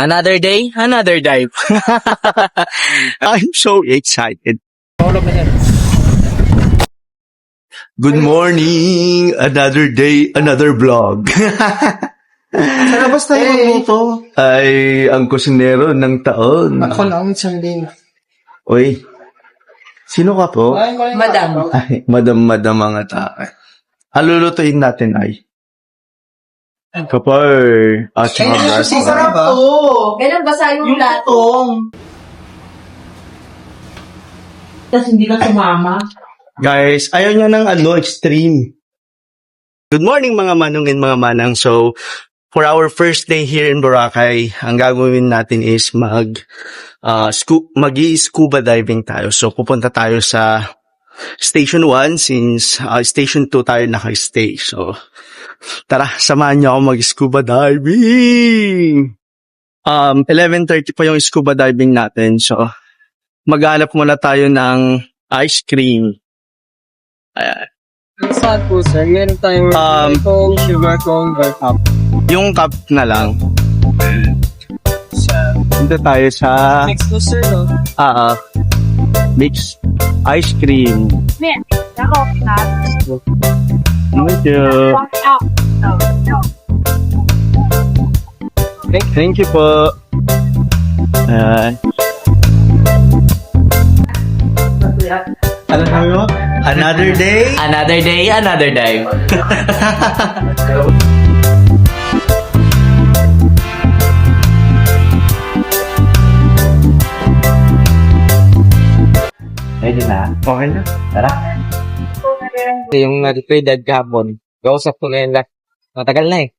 Another day, another dive. I'm so excited. Good morning! Another day, another vlog. Sa labas tayo magluto. Ay, ang kusinero ng taon. Ako lang, isang din. Uy, sino ka po? Madam. Ay, madam mga tao. Ang lulutuin natin ay kapar at saka brass. Sarap to. Ganun basa yung plato. Tong. Tapos hindi ka sumama. Guys, ayaw niya ng extreme. Good morning mga manong and mga manang. So, for our first day here in Boracay, ang gagawin natin is mag-scuba diving tayo. So, pupunta tayo sa Station 1 since Station 2 tayo naka-stay. So, tara, samahan niyo ako mag-scuba diving! 11:30 pa yung scuba diving natin. So, maghanap muna tayo ng ice cream. Ayan. Saan po, sir? Meron tayong sugar cone or cup. Yung cup na lang. Punta tayo sa Next po, sir, no? mix ice cream. Thank you. Thank you po. Ano sabi mo? Another day? Another day, another dive. Ready na? Okay na. Tara. Yung na-dive kahapon, kausap ko ngayon lang. Matagal na eh.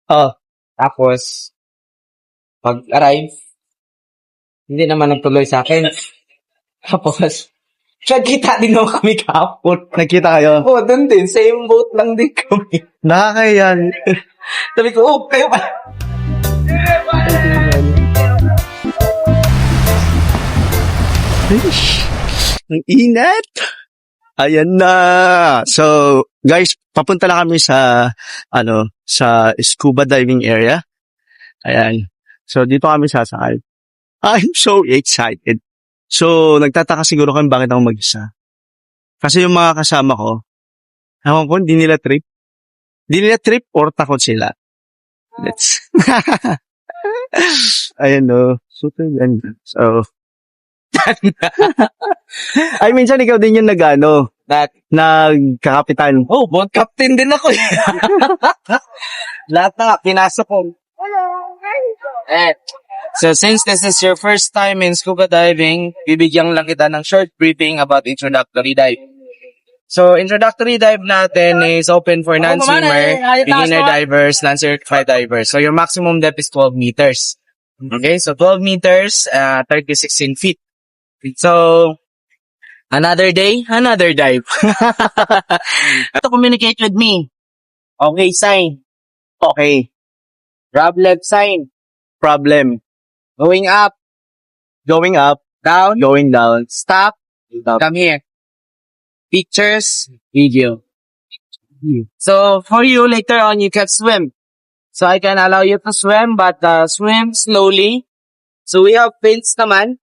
Oh, Tapos, pag-arrive, hindi naman nagtuloy sa akin. Tapos, nagkita din naman kami kahapon. nakita kayo? Oo, doon din. Same boat lang din kami. Nakakayan. Sabi ko, oh, kayo pa. Ang init. Ayan na. So, guys, papunta lang kami sa sa scuba diving area. Ayan. So, dito kami sasakay. I'm so excited. So, nagtataka siguro kami bakit ako mag-isa. Kasi yung mga kasama ko, ewan ko, hindi nila trip. Hindi nila trip or takot sila. Let's... Ayan no. Super ganda. So, ay, minsan ikaw din yung nagkakapitan. Oh, boat captain din ako. Lahat na nga, pinasok ko. So, since this is your first time in scuba diving, bibigyan lang kita ng short briefing about introductory dive. So, introductory dive natin is open for non-swimmer, beginner divers, non-certified divers. So, your maximum depth is 12 meters. Okay, so 12 meters, 16 feet. So, another day, another dive. To communicate with me. Okay, sign. Okay. Grab left sign. Problem. Going up, Going up. down, Going down. stop, come here. Pictures, video. So, for you, later on, you can swim. So, I can allow you to swim, but swim slowly. So, we have fins naman.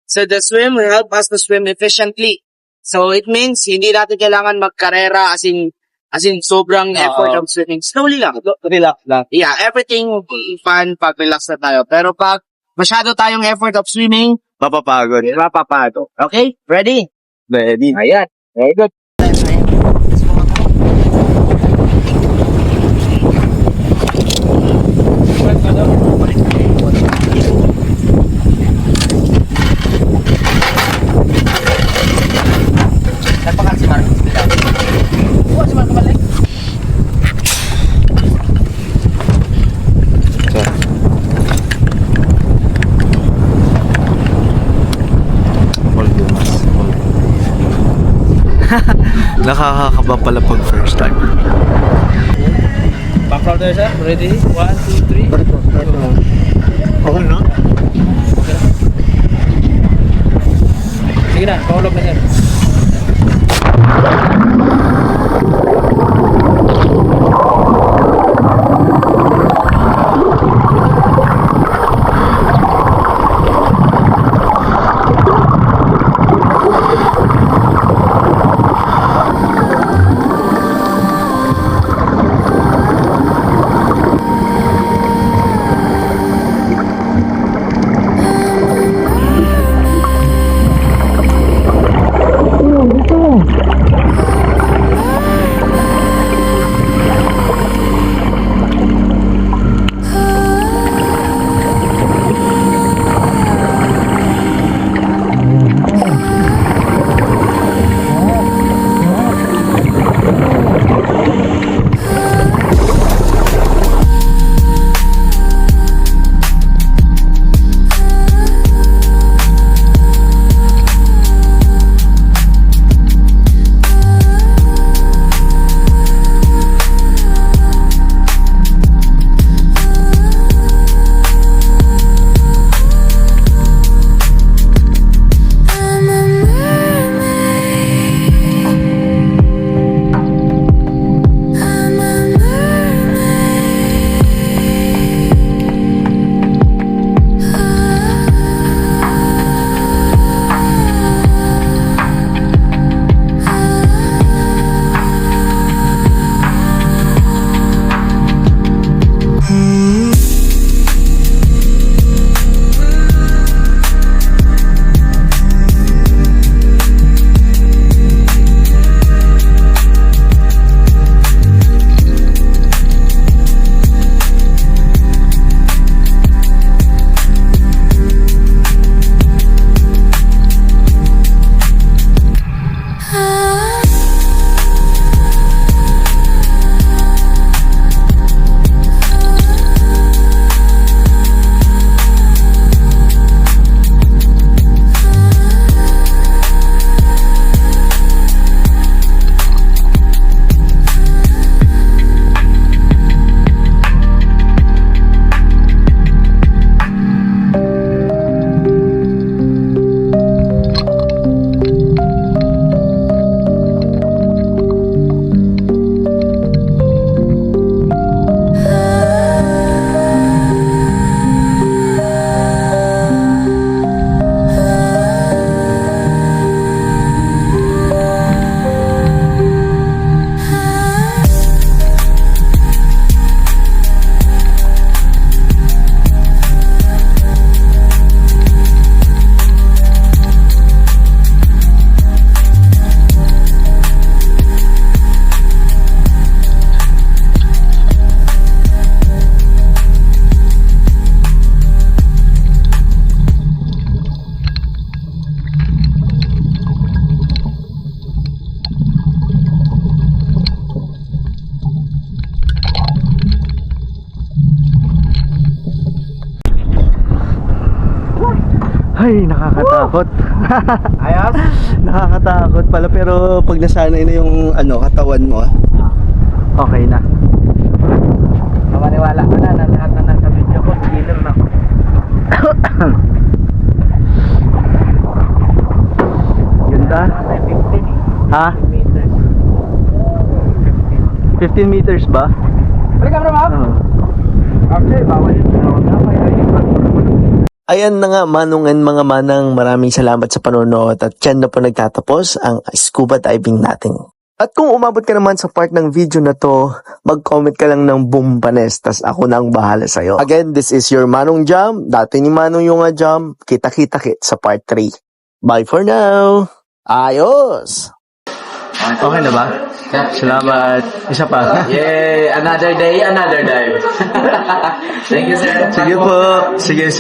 So, the swim will help us to swim efficiently. So, it means, hindi natin kailangan magkarera as in sobrang effort of swimming. Slowly lang. Relax lang. Yeah, everything will be fun pag relax na tayo. Pero pag masyado tayong effort of swimming, Mapapagod. mapapado. Okay? Ready? Ready. Ayan. Very good. Nakakakaba pala pag first time. Back round tayo, sir. Ready? 1, 2, 3. Okay na? Sige na, pahulog na, sir. Ay, nakakatakot. Ayos? Nakakatakot pala, pero pag nasanay na yung katawan mo, okay na. Maniwala ka na lahat na nasa video ko, killer na. Ganda. 15 Ha? meters. 15 meters ba? Balik ka, bro, ma'am. Oo. Actually, bawal yun. Ayan na nga, manungan mga manang, maraming salamat sa panonood at dyan na po nagtatapos ang scuba diving natin. At kung umabot ka naman sa part ng video na to, mag-comment ka lang ng Bumbanes, tas ako na ang bahala sa'yo. Again, this is your Manong Jam, dati ni Manong yung Jam, kita-kita-kit sa part 3. Bye for now! Ayos! Okay na ba? Salamat. Isa pa. Yay! Another day, another dive. Thank you, sir. Sige po. Sige.